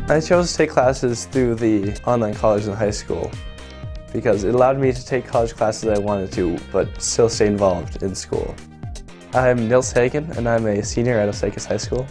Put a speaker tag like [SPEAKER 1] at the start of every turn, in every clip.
[SPEAKER 1] I chose to take classes through the online college in high school because it allowed me to take college classes I wanted to, but still stay involved in school. I'm Nils Hagen, and I'm a senior at Osakis High School.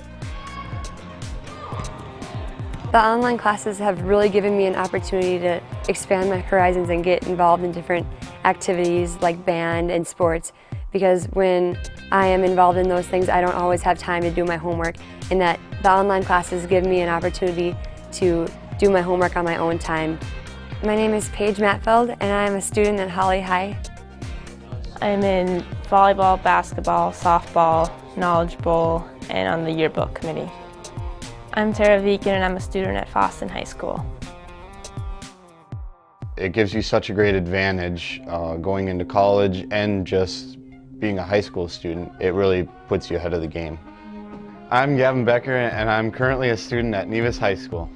[SPEAKER 2] The online classes have really given me an opportunity to expand my horizons and get involved in different activities like band and sports, because when I am involved in those things, I don't always have time to do my homework, and that the online classes give me an opportunity to do my homework on my own time. My name is Paige Matfeld, and I'm a student at Holly High.
[SPEAKER 3] I'm in volleyball, basketball, softball, Knowledge Bowl, and on the yearbook committee. I'm Tara Viken, and I'm a student at Fosston High School.
[SPEAKER 4] It gives you such a great advantage going into college and just being a high school student. It really puts you ahead of the game. I'm Gavin Becker, and I'm currently a student at Nevis High School.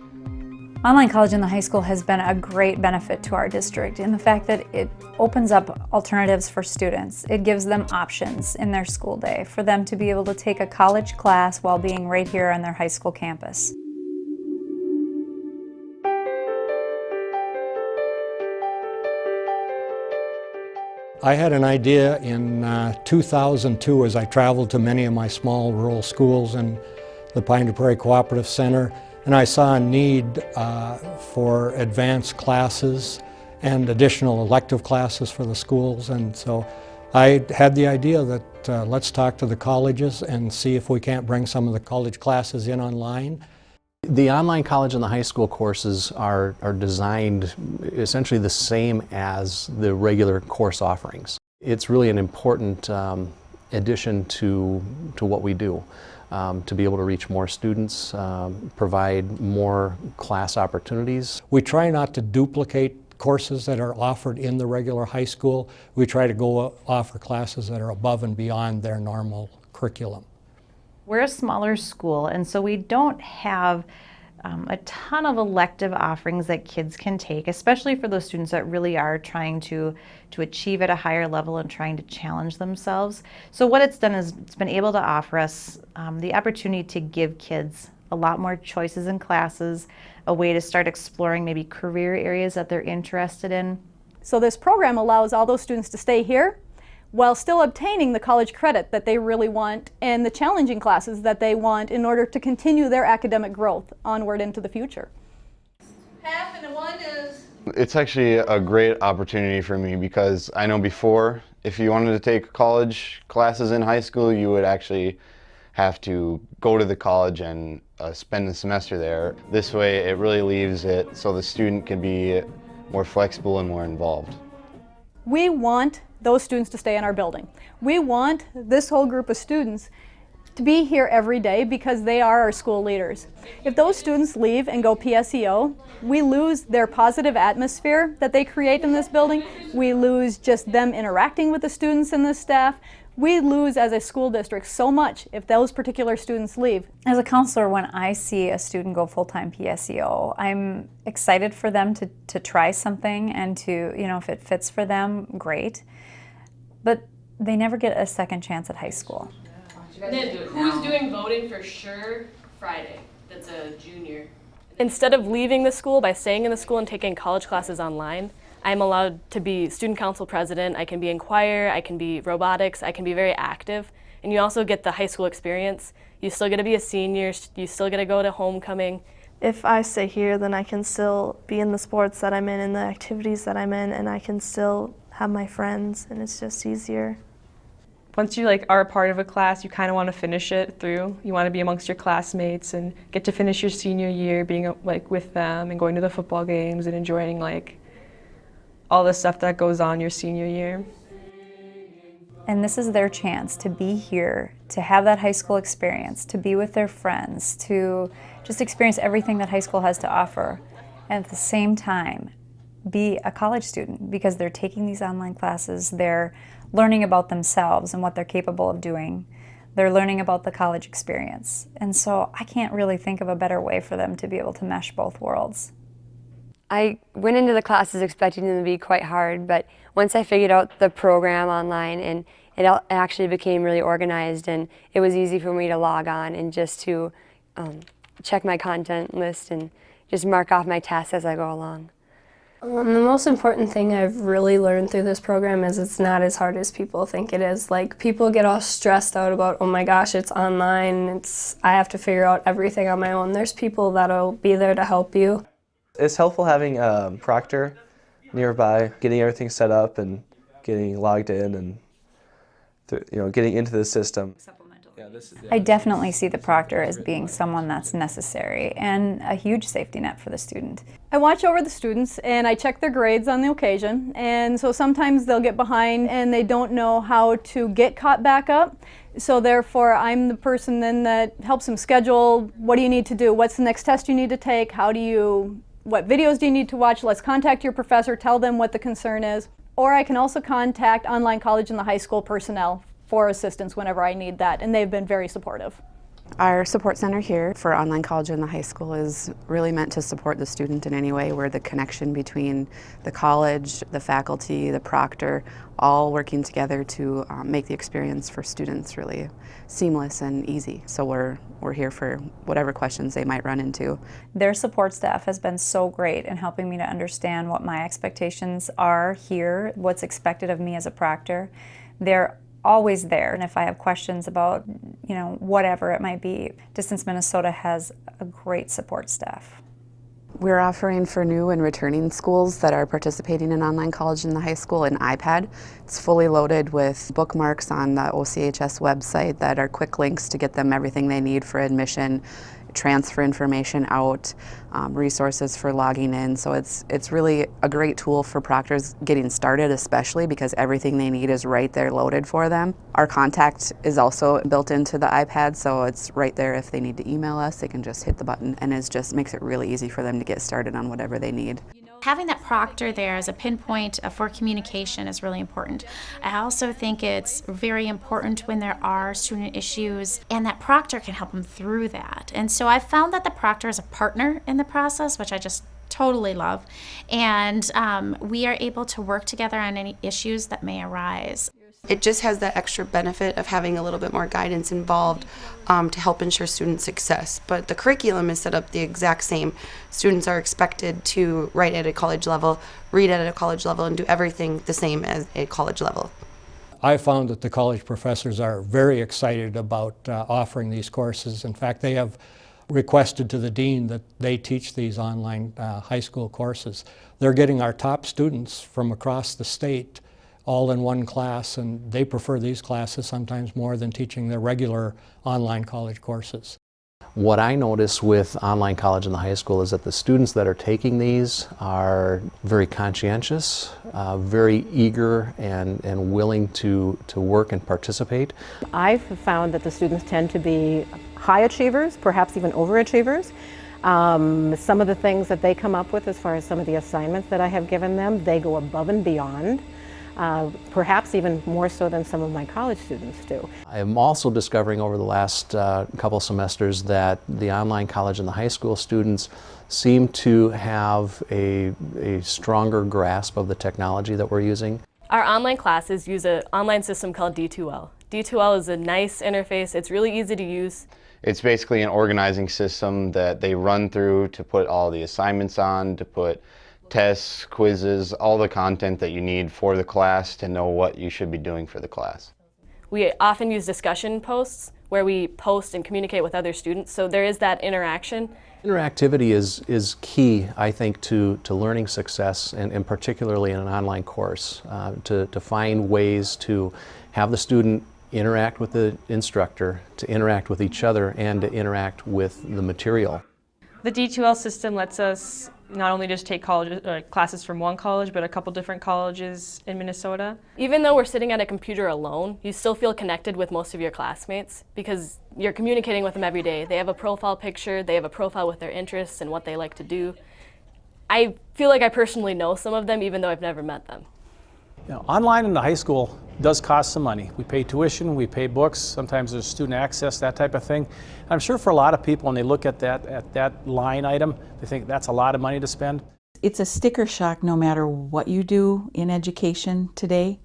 [SPEAKER 5] Online college in the high school has been a great benefit to our district in the fact that it opens up alternatives for students. It gives them options in their school day for them to be able to take a college class while being right here on their high school campus.
[SPEAKER 6] I had an idea in 2002 as I traveled to many of my small rural schools in the Pine Prairie Cooperative Center, and I saw a need for advanced classes and additional elective classes for the schools, and so I had the idea that let's talk to the colleges and see if we can't bring some of the college classes in online.
[SPEAKER 7] The online college and the high school courses are designed essentially the same as the regular course offerings. It's really an important addition to what we do, to be able to reach more students, provide more class opportunities.
[SPEAKER 6] We try not to duplicate courses that are offered in the regular high school. We try to go offer classes that are above and beyond their normal curriculum.
[SPEAKER 8] We're a smaller school, and so we don't have a ton of elective offerings that kids can take, especially for those students that really are trying to achieve at a higher level and trying to challenge themselves. So what it's done is it's been able to offer us the opportunity to give kids a lot more choices in classes, a way to start exploring maybe career areas that they're interested in.
[SPEAKER 9] So this program allows all those students to stay here while still obtaining the college credit that they really want and the challenging classes that they want in order to continue their academic growth onward into the future.
[SPEAKER 10] Half and one is...
[SPEAKER 4] It's actually a great opportunity for me because I know before, if you wanted to take college classes in high school, you would actually have to go to the college and spend the semester there. This way it really leaves it so the student can be more flexible and more involved.
[SPEAKER 9] We want those students to stay in our building. We want this whole group of students to be here every day because they are our school leaders. If those students leave and go PSEO, we lose their positive atmosphere that they create in this building. We lose just them interacting with the students and the staff. We lose as a school district so much if those particular students leave.
[SPEAKER 5] As a counselor, when I see a student go full-time PSEO, I'm excited for them to try something and to, if it fits for them, great. But they never get a second chance at high school.
[SPEAKER 10] Who's doing voting for sure Friday? That's a junior.
[SPEAKER 11] Instead of leaving the school by staying in the school and taking college classes online, I'm allowed to be student council president. I can be in choir, I can be robotics, I can be very active. And you also get the high school experience. You still get to be a senior, you still get to go to homecoming.
[SPEAKER 12] If I stay here, then I can still be in the sports that I'm in and the activities that I'm in, and I can still have my friends, and it's just easier.
[SPEAKER 13] Once you are a part of a class, you kind of want to finish it through. You want to be amongst your classmates and get to finish your senior year being with them and going to the football games and enjoying all the stuff that goes on your senior year.
[SPEAKER 5] And this is their chance to be here, to have that high school experience, to be with their friends, to just experience everything that high school has to offer, and at the same time be a college student because they're taking these online classes, they're learning about themselves and what they're capable of doing. They're learning about the college experience. And so I can't really think of a better way for them to be able to mesh both worlds.
[SPEAKER 2] I went into the classes expecting them to be quite hard, but once I figured out the program online, and it actually became really organized, and it was easy for me to log on and just to check my content list and just mark off my tasks as I go along.
[SPEAKER 3] The most important thing I've really learned through this program is it's not as hard as people think it is. Like, people get all stressed out about, oh my gosh, it's online, I have to figure out everything on my own. There's people that'll be there to help you.
[SPEAKER 1] It's helpful having a proctor nearby, getting everything set up and getting logged in and getting into the system.
[SPEAKER 5] I definitely see the proctor as being someone that's necessary and a huge safety net for the student.
[SPEAKER 9] I watch over the students and I check their grades on the occasion, and so sometimes they'll get behind and they don't know how to get caught back up. So therefore I'm the person then that helps them schedule, what do you need to do, what's the next test you need to take, what videos do you need to watch, let's contact your professor, tell them what the concern is. Or I can also contact Online College and the high school personnel for assistance whenever I need that, and they've been very supportive.
[SPEAKER 14] Our support center here for Online College and the high school is really meant to support the student in any way. We're the connection between the college, the faculty, the proctor, all working together to make the experience for students really seamless and easy. So we're here for whatever questions they might run into.
[SPEAKER 5] Their support staff has been so great in helping me to understand what my expectations are here, what's expected of me as a proctor. They're always there, and if I have questions about, whatever it might be, Distance Minnesota has a great support staff.
[SPEAKER 14] We're offering for new and returning schools that are participating in Online College in the high school an iPad. It's fully loaded with bookmarks on the OCHS website that are quick links to get them everything they need for admission, transfer information out, resources for logging in. So it's really a great tool for proctors getting started, especially because everything they need is right there loaded for them. Our contact is also built into the iPad, so it's right there. If they need to email us, they can just hit the button, and it just makes it really easy for them to get started on whatever they need.
[SPEAKER 15] Having that proctor there as a pinpoint for communication is really important. I also think it's very important when there are student issues, and that proctor can help them through that. And so I've found that the proctor is a partner in the process, which I just totally love. And we are able to work together on any issues that may arise.
[SPEAKER 16] It just has that extra benefit of having a little bit more guidance involved to help ensure student success. But the curriculum is set up the exact same. Students are expected to write at a college level, read at a college level, and do everything the same as a college level.
[SPEAKER 6] I found that the college professors are very excited about offering these courses. In fact, they have requested to the dean that they teach these online high school courses. They're getting our top students from across the state all in one class, and they prefer these classes sometimes more than teaching their regular online college courses.
[SPEAKER 7] What I notice with Online College in the high school is that the students that are taking these are very conscientious, very eager and willing to work and participate.
[SPEAKER 17] I've found that the students tend to be high achievers, perhaps even overachievers. Some of the things that they come up with as far as some of the assignments that I have given them, they go above and beyond. Perhaps even more so than some of my college students do.
[SPEAKER 7] I'm also discovering over the last couple semesters that the Online College and the high school students seem to have a stronger grasp of the technology that we're using.
[SPEAKER 11] Our online classes use an online system called D2L. D2L is a nice interface. It's really easy to use.
[SPEAKER 4] It's basically an organizing system that they run through to put all the assignments on, to put tests, quizzes, all the content that you need for the class to know what you should be doing for the class.
[SPEAKER 11] We often use discussion posts where we post and communicate with other students, so there is that interaction.
[SPEAKER 7] Interactivity is key, I think, to learning success, and particularly in an online course, to find ways to have the student interact with the instructor, to interact with each other, and to interact with the material.
[SPEAKER 13] The D2L system lets us not only just take classes from one college, but a couple different colleges in Minnesota.
[SPEAKER 11] Even though we're sitting at a computer alone, you still feel connected with most of your classmates because you're communicating with them every day. They have a profile picture, they have a profile with their interests and what they like to do. I feel like I personally know some of them even though I've never met them.
[SPEAKER 18] Online in the high school does cost some money. We pay tuition, we pay books, sometimes there's student access, that type of thing. I'm sure for a lot of people when they look at that line item, they think that's a lot of money to spend.
[SPEAKER 19] It's a sticker shock no matter what you do in education today.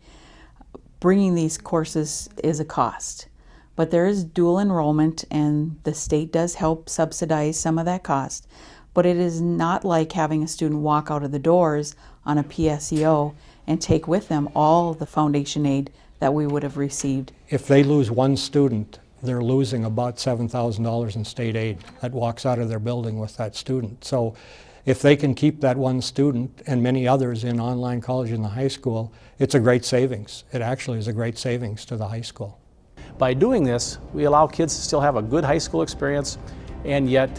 [SPEAKER 19] Bringing these courses is a cost. But there is dual enrollment, and the state does help subsidize some of that cost. But it is not like having a student walk out of the doors on a PSEO and take with them all the foundation aid that we would have received.
[SPEAKER 6] If they lose one student, they're losing about $7,000 in state aid that walks out of their building with that student. So if they can keep that one student and many others in online college and the high school, it's a great savings. It actually is a great savings to the high school.
[SPEAKER 18] By doing this, we allow kids to still have a good high school experience and yet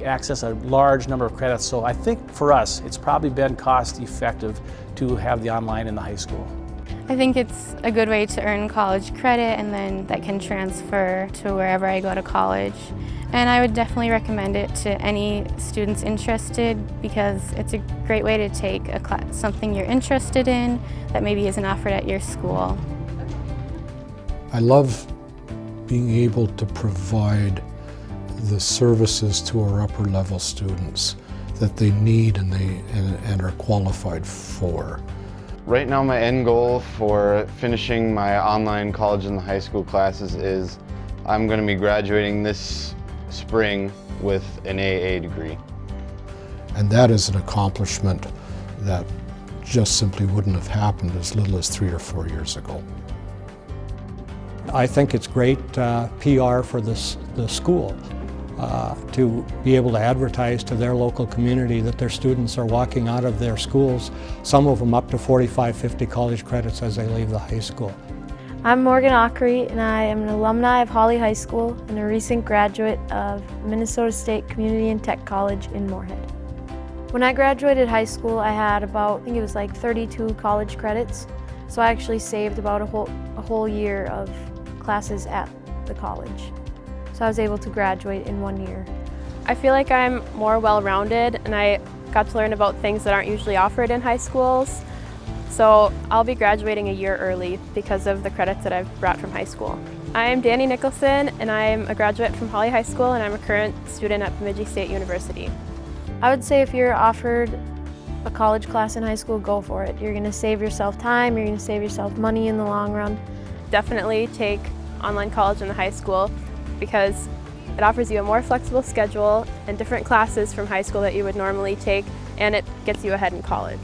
[SPEAKER 18] access a large number of credits. So I think for us, it's probably been cost effective to have the online in the high school.
[SPEAKER 20] I think it's a good way to earn college credit, and then that can transfer to wherever I go to college. And I would definitely recommend it to any students interested, because it's a great way to take a class, something you're interested in that maybe isn't offered at your school.
[SPEAKER 21] I love being able to provide the services to our upper level students that they need and are qualified for.
[SPEAKER 4] Right now my end goal for finishing my online college and the high school classes is I'm going to be graduating this spring with an AA degree.
[SPEAKER 21] And that is an accomplishment that just simply wouldn't have happened as little as 3 or 4 years ago.
[SPEAKER 6] I think it's great PR for the school to be able to advertise to their local community that their students are walking out of their schools, some of them up to 45, 50 college credits as they leave the high school.
[SPEAKER 22] I'm Morgan Ockery, and I am an alumni of Holly High School and a recent graduate of Minnesota State Community and Tech College in Moorhead. When I graduated high school, I had about, I think it was like 32 college credits, so I actually saved about a whole year of classes at the college. So I was able to graduate in 1 year.
[SPEAKER 11] I feel like I'm more well-rounded, and I got to learn about things that aren't usually offered in high schools. So I'll be graduating a year early because of the credits that I've brought from high school. I'm Danny Nicholson, and I'm a graduate from Holly High School, and I'm a current student at Bemidji State University.
[SPEAKER 22] I would say if you're offered a college class in high school, go for it. You're going to save yourself time, you're going to save yourself money in the long run.
[SPEAKER 11] Definitely take online college in the high school, because it offers you a more flexible schedule and different classes from high school that you would normally take, and it gets you ahead in college.